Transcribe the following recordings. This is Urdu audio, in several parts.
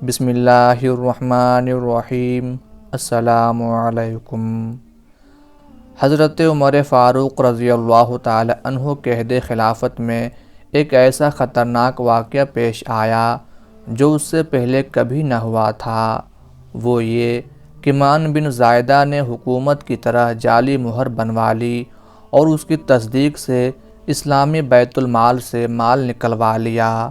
بسم اللہ الرحمن الرحیم۔ السلام علیکم۔ حضرت عمر فاروق رضی اللہ تعالی عنہ کے عہد خلافت میں ایک ایسا خطرناک واقعہ پیش آیا جو اس سے پہلے کبھی نہ ہوا تھا۔ وہ یہ کہ مان بن زائدہ نے حکومت کی طرح جعلی مہر بنوا لی اور اس کی تصدیق سے اسلامی بیت المال سے مال نکلوا لیا۔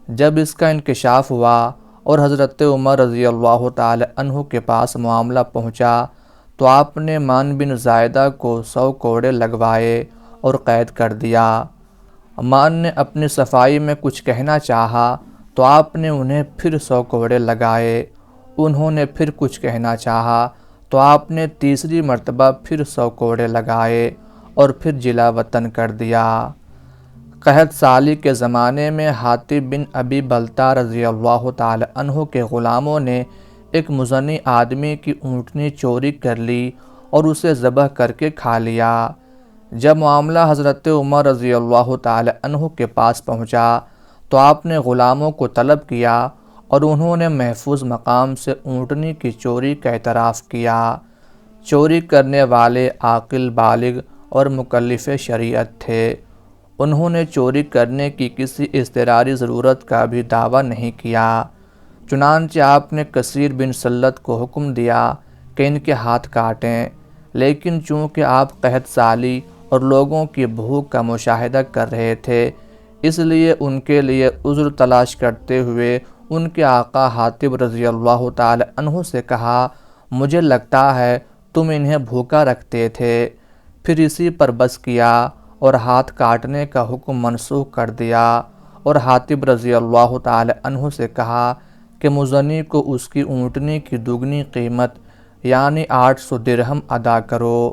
جب اس کا انکشاف ہوا اور حضرت عمر رضی اللہ تعالی عنہ کے پاس معاملہ پہنچا تو آپ نے مان بن زائدہ کو 100 کوڑے لگوائے اور قید کر دیا۔ مان نے اپنی صفائی میں کچھ کہنا چاہا تو آپ نے انہیں پھر 100 کوڑے لگائے۔ انہوں نے پھر کچھ کہنا چاہا تو آپ نے تیسری مرتبہ پھر 100 کوڑے لگائے اور پھر جلا وطن کر دیا۔ قحط سالی کے زمانے میں حاطب بن ابی بلتہ رضی اللہ تعالی عنہ کے غلاموں نے ایک مزنی آدمی کی اونٹنی چوری کر لی اور اسے ذبح کر کے کھا لیا۔ جب معاملہ حضرت عمر رضی اللہ تعالی عنہ کے پاس پہنچا تو آپ نے غلاموں کو طلب کیا اور انہوں نے محفوظ مقام سے اونٹنی کی چوری کا اعتراف کیا۔ چوری کرنے والے عاقل بالغ اور مکلف شریعت تھے۔ انہوں نے چوری کرنے کی کسی اضطراری ضرورت کا بھی دعویٰ نہیں کیا۔ چنانچہ آپ نے کثیر بن سلت کو حکم دیا کہ ان کے ہاتھ کاٹیں، لیکن چونکہ آپ قحط سالی اور لوگوں کی بھوک کا مشاہدہ کر رہے تھے، اس لیے ان کے لیے عذر تلاش کرتے ہوئے ان کے آقا حاطب رضی اللہ تعالی عنہ سے کہا، مجھے لگتا ہے تم انہیں بھوکا رکھتے تھے۔ پھر اسی پر بس کیا اور ہاتھ کاٹنے کا حکم منسوخ کر دیا اور حاطب رضی اللہ تعالی عنہ سے کہا کہ مزنی کو اس کی اونٹنی کی دوگنی قیمت یعنی 800 درہم ادا کرو۔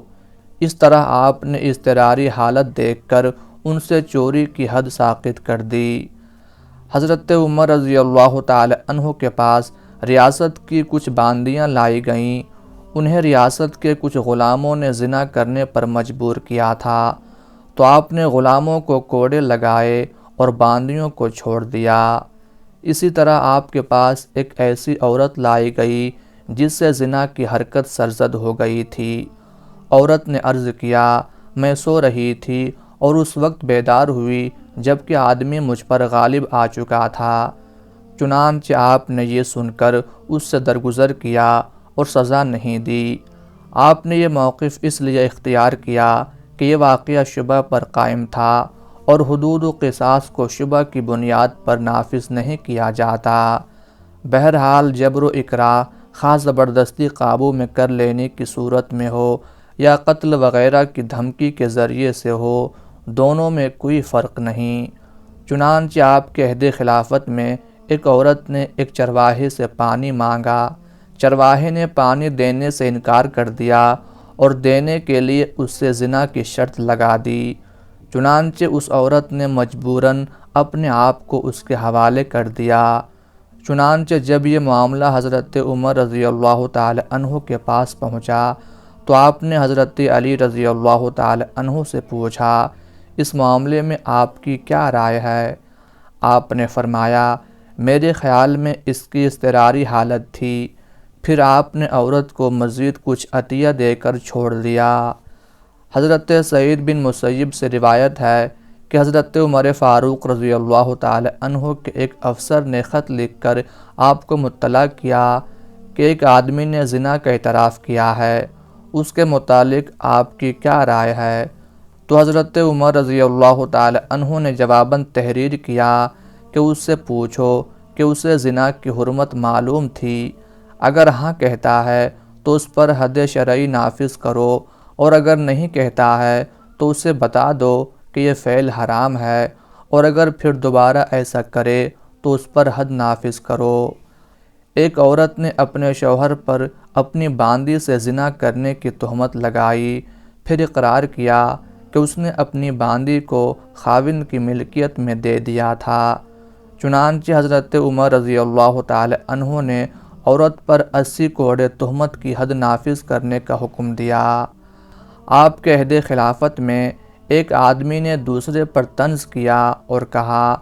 اس طرح آپ نے اضطراری حالت دیکھ کر ان سے چوری کی حد ساقط کر دی۔ حضرت عمر رضی اللہ تعالی عنہ کے پاس ریاست کی کچھ باندیاں لائی گئیں۔ انہیں ریاست کے کچھ غلاموں نے زنا کرنے پر مجبور کیا تھا، تو آپ نے غلاموں کو کوڑے لگائے اور باندیوں کو چھوڑ دیا۔ اسی طرح آپ کے پاس ایک ایسی عورت لائی گئی جس سے زنا کی حرکت سرزد ہو گئی تھی۔ عورت نے عرض کیا، میں سو رہی تھی اور اس وقت بیدار ہوئی جبکہ آدمی مجھ پر غالب آ چکا تھا۔ چنانچہ آپ نے یہ سن کر اس سے درگزر کیا اور سزا نہیں دی۔ آپ نے یہ موقف اس لیے اختیار کیا کہ یہ واقعہ شبہ پر قائم تھا اور حدود و قصاص کو شبہ کی بنیاد پر نافذ نہیں کیا جاتا۔ بہرحال جبر و اکراہ خواہ زبردستی قابو میں کر لینے کی صورت میں ہو یا قتل وغیرہ کی دھمکی کے ذریعے سے ہو، دونوں میں کوئی فرق نہیں۔ چنانچہ آپ کے عہد خلافت میں ایک عورت نے ایک چرواہے سے پانی مانگا۔ چرواہے نے پانی دینے سے انکار کر دیا اور دینے کے لیے اس سے زنا کی شرط لگا دی۔ چنانچہ اس عورت نے مجبوراً اپنے آپ کو اس کے حوالے کر دیا۔ چنانچہ جب یہ معاملہ حضرت عمر رضی اللہ تعالی عنہ کے پاس پہنچا تو آپ نے حضرت علی رضی اللہ تعالی عنہ سے پوچھا، اس معاملے میں آپ کی کیا رائے ہے؟ آپ نے فرمایا، میرے خیال میں اس کی اضطراری حالت تھی۔ پھر آپ نے عورت کو مزید کچھ عطیہ دے کر چھوڑ دیا۔ حضرت سعید بن مسیب سے روایت ہے کہ حضرت عمر فاروق رضی اللہ تعالی عنہ کے ایک افسر نے خط لکھ کر آپ کو مطلع کیا کہ ایک آدمی نے زنا کا اعتراف کیا ہے، اس کے متعلق آپ کی کیا رائے ہے؟ تو حضرت عمر رضی اللہ تعالی عنہ نے جواباً تحریر کیا کہ اس سے پوچھو کہ اسے زنا کی حرمت معلوم تھی، اگر ہاں کہتا ہے تو اس پر حد شرعی نافذ کرو اور اگر نہیں کہتا ہے تو اسے بتا دو کہ یہ فعل حرام ہے، اور اگر پھر دوبارہ ایسا کرے تو اس پر حد نافذ کرو۔ ایک عورت نے اپنے شوہر پر اپنی باندی سے زنا کرنے کی تہمت لگائی، پھر اقرار کیا کہ اس نے اپنی باندی کو خاوند کی ملکیت میں دے دیا تھا۔ چنانچہ حضرت عمر رضی اللہ تعالی عنہ نے عورت پر 80 کوڑے تہمت کی حد نافذ کرنے کا حکم دیا۔ آپ کے عہد خلافت میں ایک آدمی نے دوسرے پر طنز کیا اور کہا،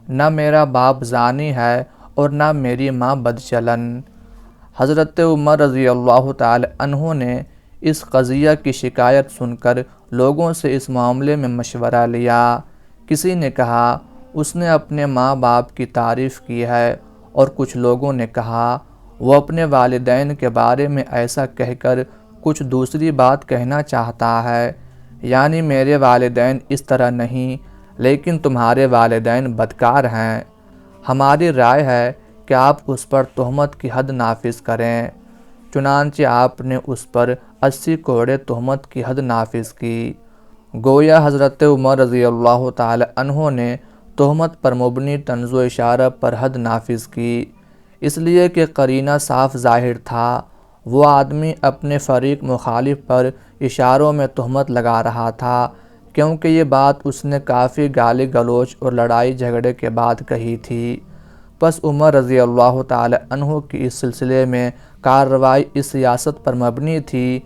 نہ میرا باپ زانی ہے اور نہ میری ماں بدچلن۔ حضرت عمر رضی اللہ تعالی عنہ نے اس قضیہ کی شکایت سن کر لوگوں سے اس معاملے میں مشورہ لیا۔ کسی نے کہا اس نے اپنے ماں باپ کی تعریف کی ہے، اور کچھ لوگوں نے کہا وہ اپنے والدین کے بارے میں ایسا کہہ کر کچھ دوسری بات کہنا چاہتا ہے، یعنی میرے والدین اس طرح نہیں لیکن تمہارے والدین بدکار ہیں۔ ہماری رائے ہے کہ آپ اس پر تہمت کی حد نافذ کریں۔ چنانچہ آپ نے اس پر 80 کوڑے تہمت کی حد نافذ کی۔ گویا حضرت عمر رضی اللہ تعالی عنہ نے تہمت پر مبنی طنز و اشارہ پر حد نافذ کی، اس لیے کہ قرینہ صاف ظاہر تھا۔ وہ آدمی اپنے فریق مخالف پر اشاروں میں تہمت لگا رہا تھا، کیونکہ یہ بات اس نے کافی گالی گلوچ اور لڑائی جھگڑے کے بعد کہی تھی۔ پس عمر رضی اللہ تعالی عنہ کی اس سلسلے میں کارروائی اس سیاست پر مبنی تھی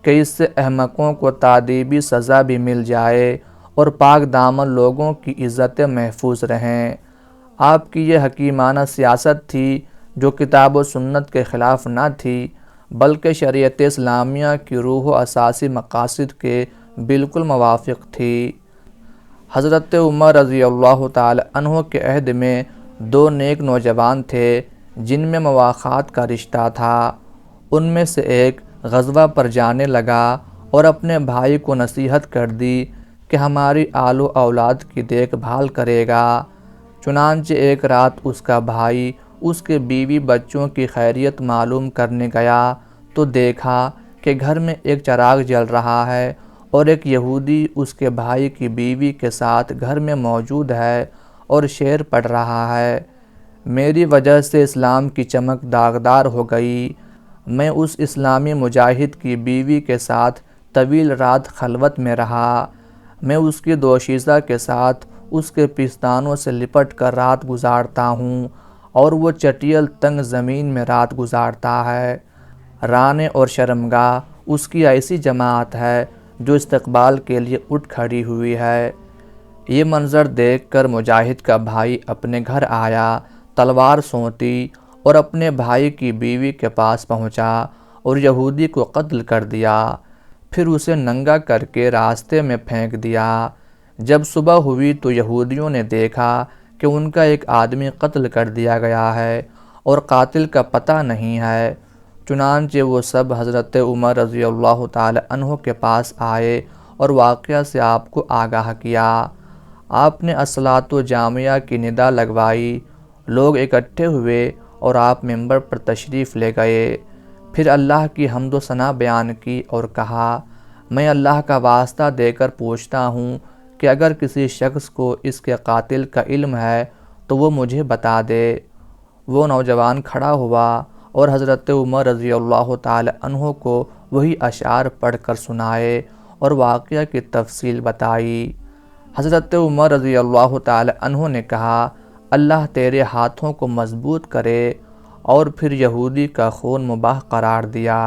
کہ اس سے احمقوں کو تادیبی سزا بھی مل جائے اور پاک دامن لوگوں کی عزتیں محفوظ رہیں۔ آپ کی یہ حکیمانہ سیاست تھی جو کتاب و سنت کے خلاف نہ تھی، بلکہ شریعت اسلامیہ کی روح و اساسی مقاصد کے بالکل موافق تھی۔ حضرت عمر رضی اللہ تعالی عنہ کے عہد میں 2 نیک نوجوان تھے جن میں مواخات کا رشتہ تھا۔ ان میں سے ایک غزوہ پر جانے لگا اور اپنے بھائی کو نصیحت کر دی کہ ہماری آل و اولاد کی دیکھ بھال کرے گا۔ چنانچہ ایک رات اس کا بھائی اس کے بیوی بچوں کی خیریت معلوم کرنے گیا تو دیکھا کہ گھر میں ایک چراغ جل رہا ہے اور ایک یہودی اس کے بھائی کی بیوی کے ساتھ گھر میں موجود ہے اور شعر پڑھ رہا ہے۔ میری وجہ سے اسلام کی چمک داغدار ہو گئی۔ میں اس اسلامی مجاہد کی بیوی کے ساتھ طویل رات خلوت میں رہا۔ میں اس کی دوشیزہ کے ساتھ اس کے پستانوں سے لپٹ کر رات گزارتا ہوں اور وہ چٹیل تنگ زمین میں رات گزارتا ہے۔ رانے اور شرمگاہ اس کی ایسی جماعت ہے جو استقبال کے لیے اٹھ کھڑی ہوئی ہے۔ یہ منظر دیکھ کر مجاہد کا بھائی اپنے گھر آیا، تلوار سونتی اور اپنے بھائی کی بیوی کے پاس پہنچا اور یہودی کو قتل کر دیا، پھر اسے ننگا کر کے راستے میں پھینک دیا۔ جب صبح ہوئی تو یہودیوں نے دیکھا کہ ان کا ایک آدمی قتل کر دیا گیا ہے اور قاتل کا پتہ نہیں ہے۔ چنانچہ وہ سب حضرت عمر رضی اللہ تعالی عنہ کے پاس آئے اور واقعہ سے آپ کو آگاہ کیا۔ آپ نے الصلاۃ جامعہ کی ندا لگوائی، لوگ اکٹھے ہوئے اور آپ منبر پر تشریف لے گئے۔ پھر اللہ کی حمد و ثنا بیان کی اور کہا، میں اللہ کا واسطہ دے کر پوچھتا ہوں کہ اگر کسی شخص کو اس کے قاتل کا علم ہے تو وہ مجھے بتا دے۔ وہ نوجوان کھڑا ہوا اور حضرت عمر رضی اللہ تعالی عنہ کو وہی اشعار پڑھ کر سنائے اور واقعہ کی تفصیل بتائی۔ حضرت عمر رضی اللہ تعالی عنہ نے کہا، اللہ تیرے ہاتھوں کو مضبوط کرے، اور پھر یہودی کا خون مباح قرار دیا۔